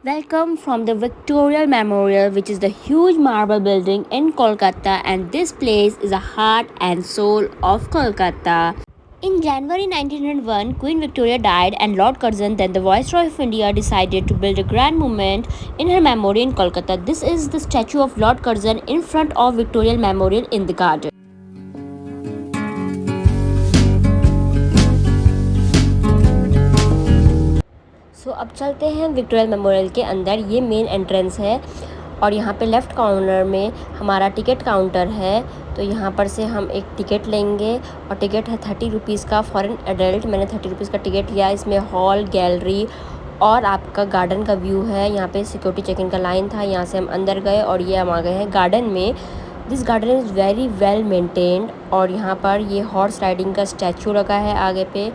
Welcome from the Victoria Memorial, which is the huge marble building in Kolkata, and this place is the heart and soul of Kolkata. In January 1901, Queen Victoria died, and Lord Curzon, then the Viceroy of India, decided to build a grand monument in her memory in Kolkata. This is the statue of Lord Curzon in front of Victoria Memorial in the garden. अब चलते हैं Victoria memorial के अंदर। ये main entrance है और यहाँ पे लेफ़्ट कॉर्नर में हमारा टिकट काउंटर है। तो यहाँ पर से हम एक टिकट लेंगे और टिकट है 30 रुपीज़ का फॉर एन एडल्ट। मैंने 30 रुपीज़ का टिकट लिया। इसमें हॉल, गैलरी और आपका गार्डन का व्यू है। यहाँ पे सिक्योरिटी चेकिंग का लाइन था, यहाँ से हम अंदर गए और ये हम आ गए हैं गार्डन में। This garden is very well maintained और यहाँ पर ये हॉर्स राइडिंग का स्टैचू लगा है आगे पे।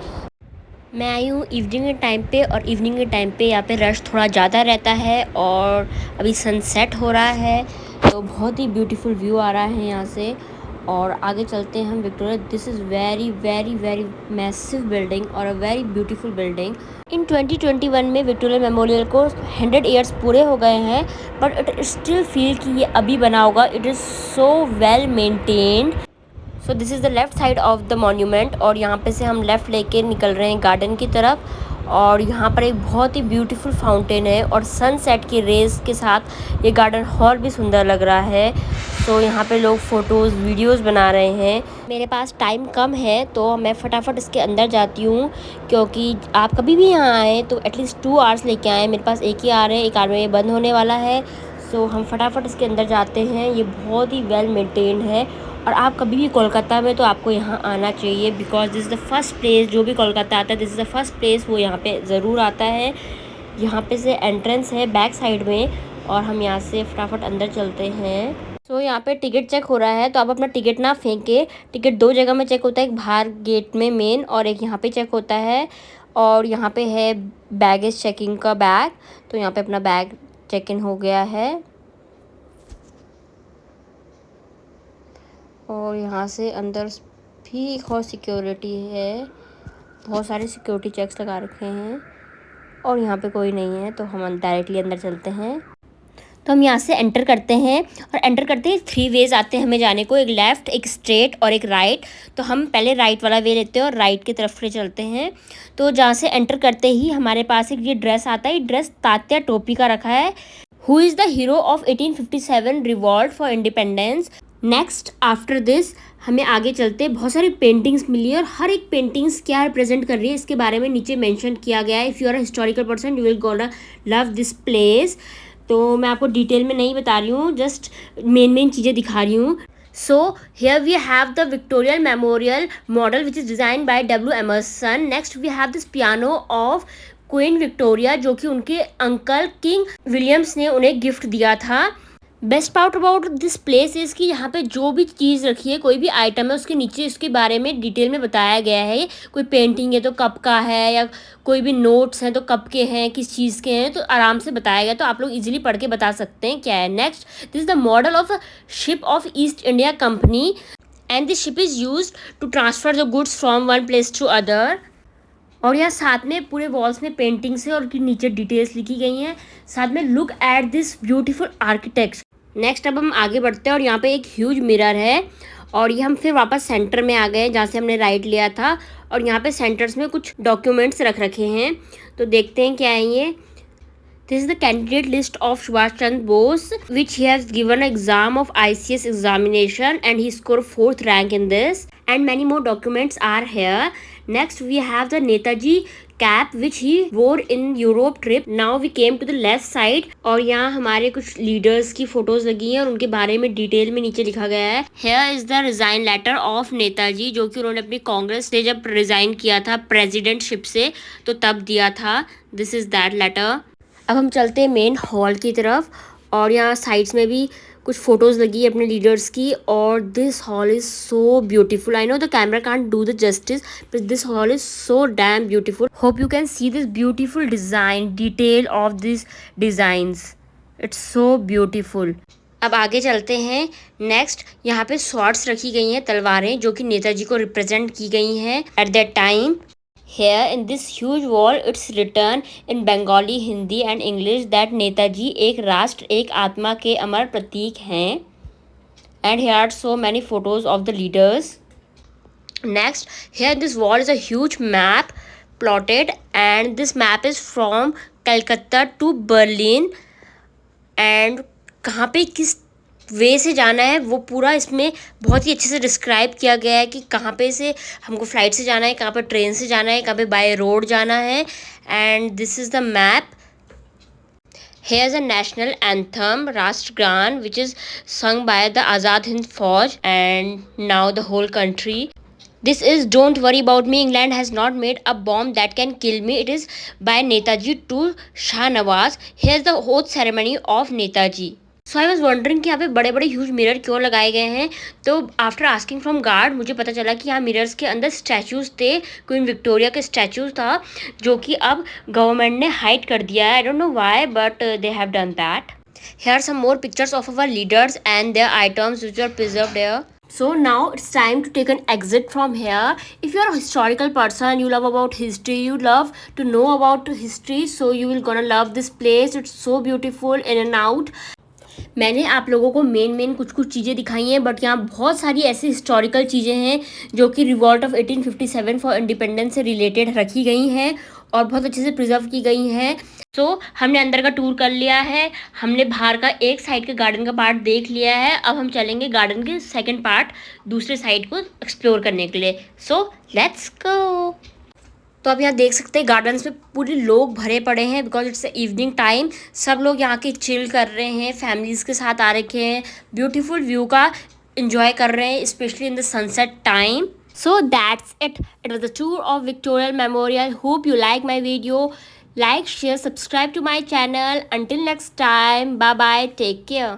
मैं आई हूँ इवनिंग के टाइम पे और इवनिंग के टाइम पे यहाँ पे रश थोड़ा ज़्यादा रहता है और अभी सनसेट हो रहा है, तो बहुत ही ब्यूटीफुल व्यू आ रहा है यहाँ से। और आगे चलते हैं हम Victoria. This is very very very massive building और अ वेरी ब्यूटीफुल बिल्डिंग। इन 2021 में विक्टोरिया मेमोरियल को 100 ईयर्स पूरे हो गए हैं, बट इट स्टिल फील कि ये अभी बना होगा। It is so well maintained. So this is the left side of the monument और यहाँ पे से हम लेफ़्ट लेके निकल रहे हैं गार्डन की तरफ। और यहाँ पर एक बहुत ही ब्यूटीफुल फाउंटेन है और सनसेट की रेज़ के साथ ये गार्डन और भी सुंदर लग रहा है। तो यहाँ पे लोग फ़ोटोज़ वीडियोज़ बना रहे हैं। मेरे पास टाइम कम है तो मैं फटाफट इसके अंदर जाती हूँ, क्योंकि आप कभी भी यहाँ आएँ तो एटलीस्ट 2 आवर्स लेके आएँ। मेरे पास एक ही आवर है, एक आवर में ये बंद होने वाला है। सो हम फटाफट इसके अंदर जाते हैं। ये बहुत ही वेल मेंटेन्ड है और आप कभी भी कोलकाता में तो आपको यहाँ आना चाहिए, because this is the first place. जो भी कोलकाता आता है, this is the first place वो यहाँ पे ज़रूर आता है। यहाँ पे से एंट्रेंस है बैक साइड में और हम यहाँ से फटाफट अंदर चलते हैं। सो यहाँ पे टिकट चेक हो रहा है, तो आप अपना टिकट ना फेंके। टिकट 2 जगह में चेक होता है, एक बाहर गेट में मेन और एक यहाँ पे चेक होता है। और यहाँ पे है बैगेज चेकिंग का बैग, तो यहाँ पे अपना बैग चेक इन हो गया है। और यहाँ से अंदर भी एक और सिक्योरिटी है, बहुत सारे सिक्योरिटी चेक्स लगा रखे हैं और यहाँ पे कोई नहीं है, तो हम डायरेक्टली अंदर चलते हैं। तो हम यहाँ से एंटर करते हैं और एंटर करते ही 3 वेज़ आते हैं हमें जाने को, एक लेफ़्ट, एक स्ट्रेट और एक राइट। तो हम पहले राइट वाला वे लेते हैं और राइट की तरफ से चलते हैं। तो जहाँ से एंटर करते ही हमारे पास एक ये ड्रेस आता है। ये ड्रेस तात्या टोपी का रखा है। Who is the hero of 1857 revolt for independence. Next after this हमें आगे चलते बहुत सारी पेंटिंग्स मिली है और हर एक पेंटिंग्स क्या रिप्रेजेंट कर रही है इसके बारे में नीचे मेंशन किया गया है। If you are a historical person you will gonna love this place. तो मैं आपको डिटेल में नहीं बता रही हूँ, जस्ट मेन चीज़ें दिखा रही हूँ। So here we have the Victoria Memorial model which is designed by W. Emerson. Next we have this piano of queen Victoria, जो कि उनके अंकल किंग विलियम्स ने उन्हें गिफ्ट दिया था। Best part about this place is कि यहाँ पे जो भी चीज़ रखी है, कोई भी आइटम है, उसके नीचे इसके बारे में डिटेल में बताया गया है। कोई पेंटिंग है तो कब का है, या कोई भी नोट्स हैं तो कब के हैं, किस चीज़ के हैं, तो आराम से बताया गया, तो आप लोग इजीली पढ़ के बता सकते हैं क्या है। Next, this is the model of a ship of East India Company and this ship is use to transfer the goods from one place to other. और यहाँ साथ में पूरे वॉल्स में पेंटिंग्स है और उनकी नीचे डिटेल्स लिखी गई हैं। साथ में look at this beautiful architect. Next अब हम आगे बढ़ते हैं और यहाँ पे एक ह्यूज मिरर है और ये हम फिर वापस सेंटर में आ गए जहाँ से हमने राइट लिया था। और यहाँ पे सेंटर्स में कुछ डॉक्यूमेंट्स रख रखे हैं, तो देखते हैं क्या है ये। This is the candidate list of Subhash Chandra Bose, which he has given an exam of ICS examination and he scored 4th rank in this. And many more documents are here. Next we have the Netaji cap which he wore in Europe trip. Now we came to the left side और यहाँ हमारे कुछ leaders की photos लगी हैं और उनके बारे में डिटेल में नीचे लिखा गया है। Here is the resign letter of Netaji, जो कि उन्होंने अपनी कांग्रेस से जब रिजाइन किया था प्रेसिडेंटशिप से, तो तब दिया था। This is that letter. अब हम चलते हैं मेन हॉल की तरफ और यहाँ साइड्स में भी कुछ फ़ोटोज़ लगी है अपने लीडर्स की। और this hall is so beautiful. I know the camera can't do the justice, but this hall is so damn beautiful. Hope you can see this beautiful design, detail of this designs. It's so beautiful. अब आगे चलते हैं। Next यहाँ पे swords रखी गई हैं, तलवारें, जो कि नेताजी को रिप्रेजेंट की गई हैं at that time. Here in this huge wall, it's written in Bengali, Hindi and English that Netaji एक राष्ट्र एक आत्मा के अमर प्रतीक हैं. And here are so many photos of the leaders. Next, here in this wall is a huge map plotted, and this map is from Calcutta to Berlin. And कहाँ पे किस वे से जाना है वो पूरा इसमें बहुत ही अच्छे से डिस्क्राइब किया गया है कि कहाँ पे से हमको फ्लाइट से जाना है, कहाँ पे ट्रेन से जाना है, कहाँ पे बाय रोड जाना है. And this is the map. Here is a national anthem, Rashtragan, which is sung by the Azad Hind Fauj and now the whole country. This is Don't Worry About Me, England Has Not Made a Bomb That Can Kill Me. It is by Netaji to Shah Nawaz. Here's the oath ceremony of Netaji. So I was wondering कि यहाँ पे बड़े बड़े huge mirror क्यों लगाए गए हैं. तो आफ्टर आस्किंग फ्रॉम गार्ड मुझे पता चला कि यहाँ मिरर्स के अंदर स्टैचूज़ थे. क्वीन विक्टोरिया के स्टैचूज़ था जो कि अब गवर्नमेंट ने हाइड कर दिया है. I don't know why but they have done that. Here are some more pictures of our leaders and their items which are preserved here. So now it's time to take an exit from here. If you are a historical person, you love about history, you love to know about history, so you will gonna love this place. It's so beautiful in and out. मैंने आप लोगों को main कुछ चीज़ें दिखाई हैं, but यहाँ बहुत सारी ऐसी हिस्टोरिकल चीज़ें हैं जो कि रिवॉल्ट ऑफ 1857 फॉर इंडिपेंडेंस से रिलेटेड रखी गई हैं और बहुत अच्छे से प्रिजर्व की गई हैं. सो हमने अंदर का टूर कर लिया है, हमने बाहर का एक साइड के गार्डन का पार्ट देख लिया है. अब हम चलेंगे गार्डन के सेकेंड पार्ट दूसरे साइड को एक्सप्लोर करने के लिए. So let's go. तो अब यहाँ देख सकते हैं गार्डन्स में पूरे लोग भरे पड़े हैं बिकॉज इट्स इवनिंग टाइम. सब लोग यहाँ के चिल कर रहे हैं, फैमिलीज़ के साथ आ रखे हैं, ब्यूटीफुल व्यू का इन्जॉय कर रहे हैं specially in the sunset time. So that's it. It was the tour of Victoria memorial. Hope you like my video. Like, share, subscribe to my channel. Until next time, bye bye, take care.